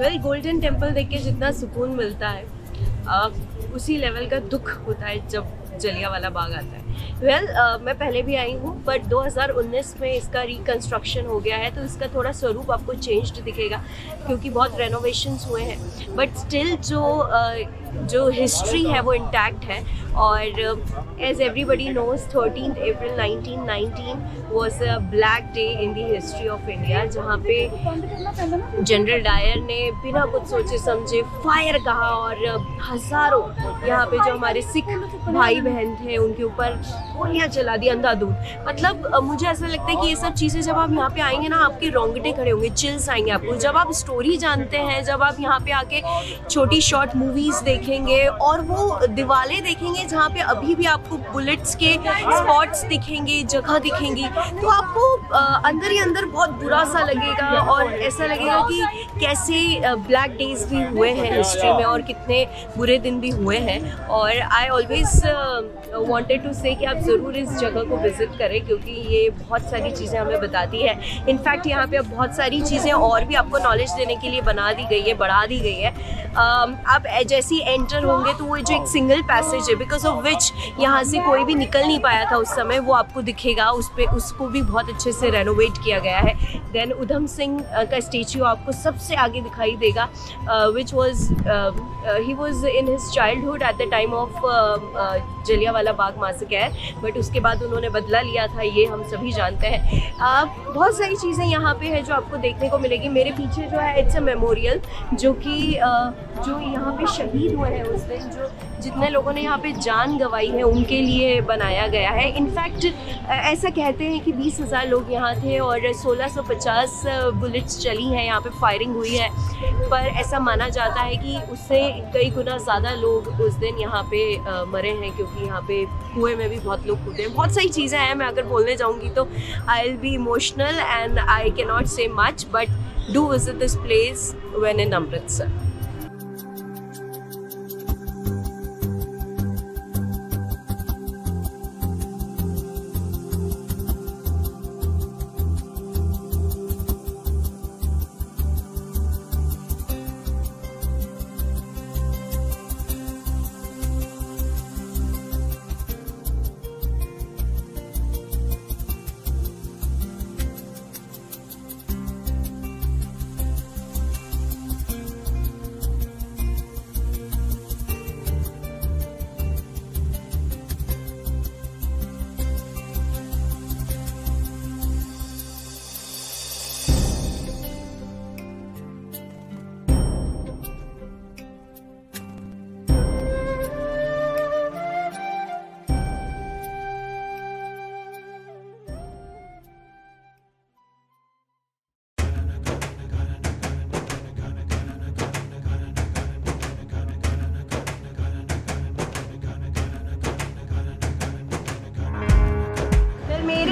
Well, golden temple देख के जितना सुकून मिलता है उसी लेवल का दुख होता है जब जलियांवाला बाग आता है। वेल, मैं पहले भी आई हूँ, बट 2019 में इसका रिकंस्ट्रक्शन हो गया है, तो इसका थोड़ा स्वरूप आपको चेंज्ड दिखेगा क्योंकि बहुत रेनोवेशंस हुए हैं, बट स्टिल जो हिस्ट्री है वो इंटैक्ट है। और as everybody knows 13 April 1919 was a black day in the history of India, जहाँ पे जनरल डायर ने बिना कुछ सोचे समझे फायर कहा और हज़ारों यहाँ पे जो हमारे सिख भाई बहन थे उनके ऊपर गोलियाँ चला दी अंधाधुंध। मतलब मुझे ऐसा लगता है कि ये सब चीज़ें जब आप यहाँ पे आएंगे ना, आपके रोंगटे खड़े होंगे, चिल्स आएंगे आपको। जब आप स्टोरी जानते हैं, जब आप यहाँ पे आके छोटी शॉर्ट मूवीज़ देखेंगे और वो दीवारें देखेंगे जहाँ पे अभी भी आपको बुलेट्स के स्पॉट्स दिखेंगे, जगह दिखेंगी, तो आपको अंदर ही अंदर बहुत बुरा सा लगेगा और ऐसा लगेगा कि कैसे ब्लैक डेज भी हुए हैं हिस्ट्री में और कितने बुरे दिन भी हुए हैं। और आई ऑलवेज वांटेड टू से कि आप ज़रूर इस जगह को विज़िट करें क्योंकि ये बहुत सारी चीज़ें हमें बताती है। इनफैक्ट यहाँ पे अब बहुत सारी चीज़ें और भी आपको नॉलेज देने के लिए बना दी गई है, बढ़ा दी गई है। आप जैसे ही एंटर होंगे तो वो जो एक सिंगल पैसेज है बिकॉज ऑफ विच यहाँ से कोई भी निकल नहीं पाया था उस समय, वो आपको दिखेगा। उसको भी बहुत अच्छे से रेनोवेट किया गया है। देन उधम सिंह का स्टेच्यू आपको सबसे आगे दिखाई देगा, which was he was in his childhood at the time of Jallianwala Bagh massacre, but उसके बाद उन्होंने बदला लिया था, ये हम सभी जानते हैं। बहुत सारी चीज़ें यहाँ पे है जो आपको देखने को मिलेगी। मेरे पीछे जो है इट्स अ मेमोरियल जो कि जो यहाँ पे शहीद हुए हैं उस दिन, जो जितने लोगों ने यहाँ पे जान गंवाई है उनके लिए बनाया गया है। इनफैक्ट ऐसा कहते हैं कि 20,000 लोग यहाँ थे और 1650 बुलेट्स चली हैं, यहाँ पे फायरिंग हुई है, पर ऐसा माना जाता है कि उससे कई गुना ज़्यादा लोग उस दिन यहाँ पे मरे हैं क्योंकि यहाँ पे कुएं में भी बहुत लोग कूदे हैं। बहुत सारी चीज़ें हैं, मैं अगर बोलने जाऊँगी तो I will be emotional and I can not say much, but do visit this place when in Amritsar.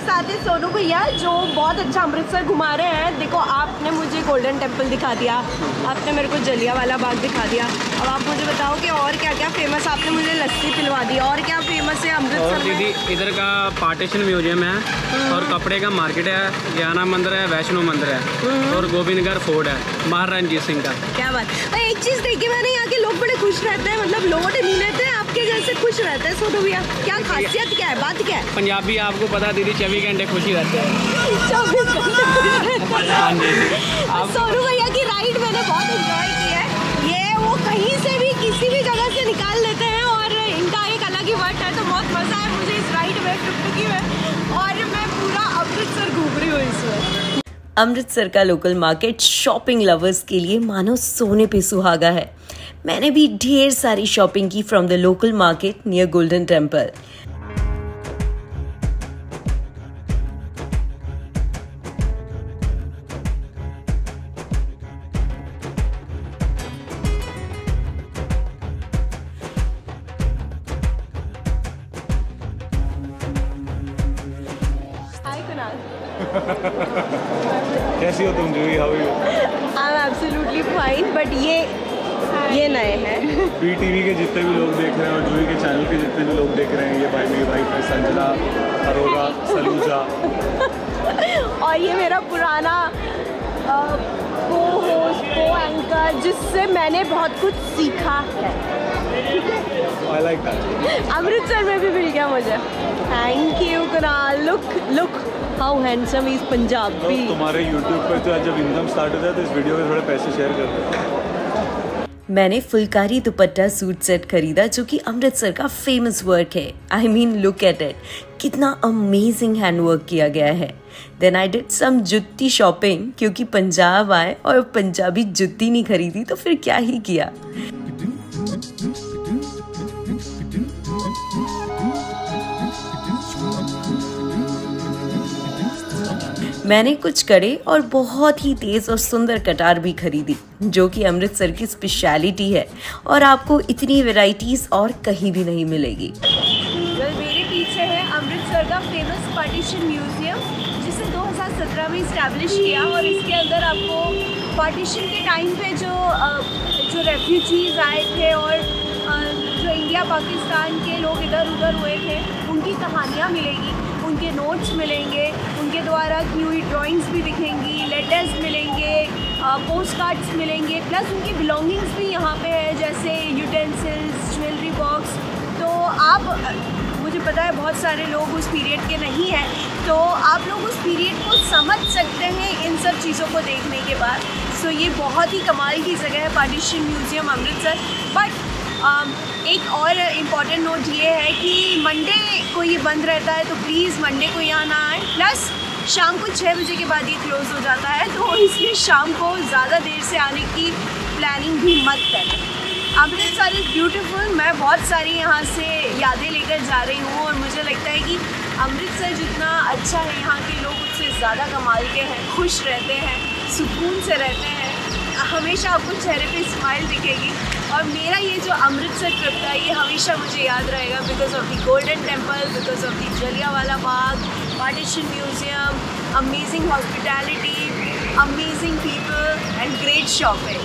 साथ ही सोनू भैया जो बहुत अच्छा अमृतसर घुमा रहे हैं। देखो, आपने मुझे गोल्डन टेम्पल दिखा दिया, आपने मेरे को जलियांवाला बाग दिखा दिया, अब आप मुझे बताओ कि और क्या क्या फेमस। आपने मुझे लस्सी पिलवा दी, और क्या फेमस है अमृतसर में? दीदी, इधर का पार्टीशन म्यूजियम है और कपड़े का मार्केट है, ज्ञाना मंदिर है, वैष्णो मंदिर है और गोविंदगढ़ फोर्ट है महाराजा रणजीत सिंह का। क्या बात। एक चीज़ देखी मैंने, यहाँ के लोग बड़े खुश रहते हैं, मतलब लोट नहीं लेते हैं, आपके जैसे खुश रहते हैं। सोनू भैया, क्या खासियत क्या है, बात क्या है? पंजाबी आपको पता दीदी 24 घंटे खुशी रहते हैं। 24 घंटे। सोनू भैया की राइड मैंने बहुत एंजॉय की है। ये वो कहीं से भी किसी भी जगह से निकाल लेते हैं और इनका एक अलग ही वर्ट है, तो बहुत मज़ा है मुझे इस राइड में, टुकटुकी में, और मैं पूरा अमृतसर घूम रही हूँ इस वक्त। अमृतसर का लोकल मार्केट शॉपिंग लवर्स के लिए मानो सोने पे सुहागा है। मैंने भी ढेर सारी शॉपिंग की from the local market near Golden Temple. कैसी हो तुम Juhi? How are you? I am absolutely fine, but ये नए हैं। BTV के जितने भी लोग देख रहे हैं और जूही के चैनल के जितने भी लोग देख रहे हैं, ये भाई मेरी वाइफ है संजना अरोरा सलूजा, और ये मेरा पुराना को एंकर जिससे मैंने बहुत कुछ सीखा है। I like that. अमृतसर में भी मिल गया मुझे। Thank you Kunal. Look how handsome is Punjabi. तो तुम्हारे YouTube पर तो जब इनकम स्टार्ट हो जाए तो इस वीडियो में थोड़े पैसे शेयर कर दो। मैंने फुलकारी दुपट्टा सूट सेट खरीदा जो कि अमृतसर का फेमस वर्क है। I mean look at it, कितना अमेजिंग हैंडवर्क किया गया है। देन आई डिड सम जुत्ती शॉपिंग, क्योंकि पंजाब आए और पंजाबी जुत्ती नहीं खरीदी तो फिर क्या ही किया। मैंने कुछ कड़े और बहुत ही तेज और सुंदर कटार भी खरीदी जो कि अमृतसर की स्पेशलिटी है और आपको इतनी वैरायटीज और कहीं भी नहीं मिलेगी। मेरे पीछे है अमृतसर का फेमस पार्टीशन म्यूजियम, जिसे 2017 में इस्टेब्लिश किया और इसके अंदर आपको पार्टीशन के टाइम पे जो रेफ्यूजीज आए थे और जो इंडिया पाकिस्तान के लोग इधर उधर हुए थे उनकी कहानियाँ मिलेगी, उनके नोट्स मिलेंगे, उनके द्वारा की हुई ड्राइंग्स भी दिखेंगी, लेटर्स मिलेंगे, पोस्ट कार्ड्स मिलेंगे, प्लस उनकी बिलोंगिंग्स भी यहाँ पे है जैसे यूटेंसिल्स, ज्वेलरी बॉक्स। तो आप, मुझे पता है बहुत सारे लोग उस पीरियड के नहीं हैं, तो आप लोग उस पीरियड को समझ सकते हैं इन सब चीज़ों को देखने के बाद। सो ये बहुत ही कमाल की जगह है पार्टीशन म्यूज़ियम अमृतसर। बट एक और इम्पॉर्टेंट नोट ये है कि मंडे को ये बंद रहता है, तो प्लीज़ मंडे को यहाँ ना आए। प्लस शाम को 6 बजे के बाद ये क्लोज़ हो जाता है, तो इसलिए शाम को ज़्यादा देर से आने की प्लानिंग भी मत करें। Amritsar is beautiful. मैं बहुत सारी यहाँ से यादें लेकर जा रही हूँ और मुझे लगता है कि अमृतसर जितना अच्छा है यहाँ के लोग उससे ज़्यादा कमाल के हैं, खुश रहते हैं, सुकून से रहते हैं, हमेशा आपको चेहरे पे स्माइल दिखेगी। और मेरा ये जो अमृतसर ट्रिप था ये हमेशा मुझे याद रहेगा because of the golden temple, because of the Jallianwala Bagh, partition museum, amazing hospitality, amazing people and great shopping.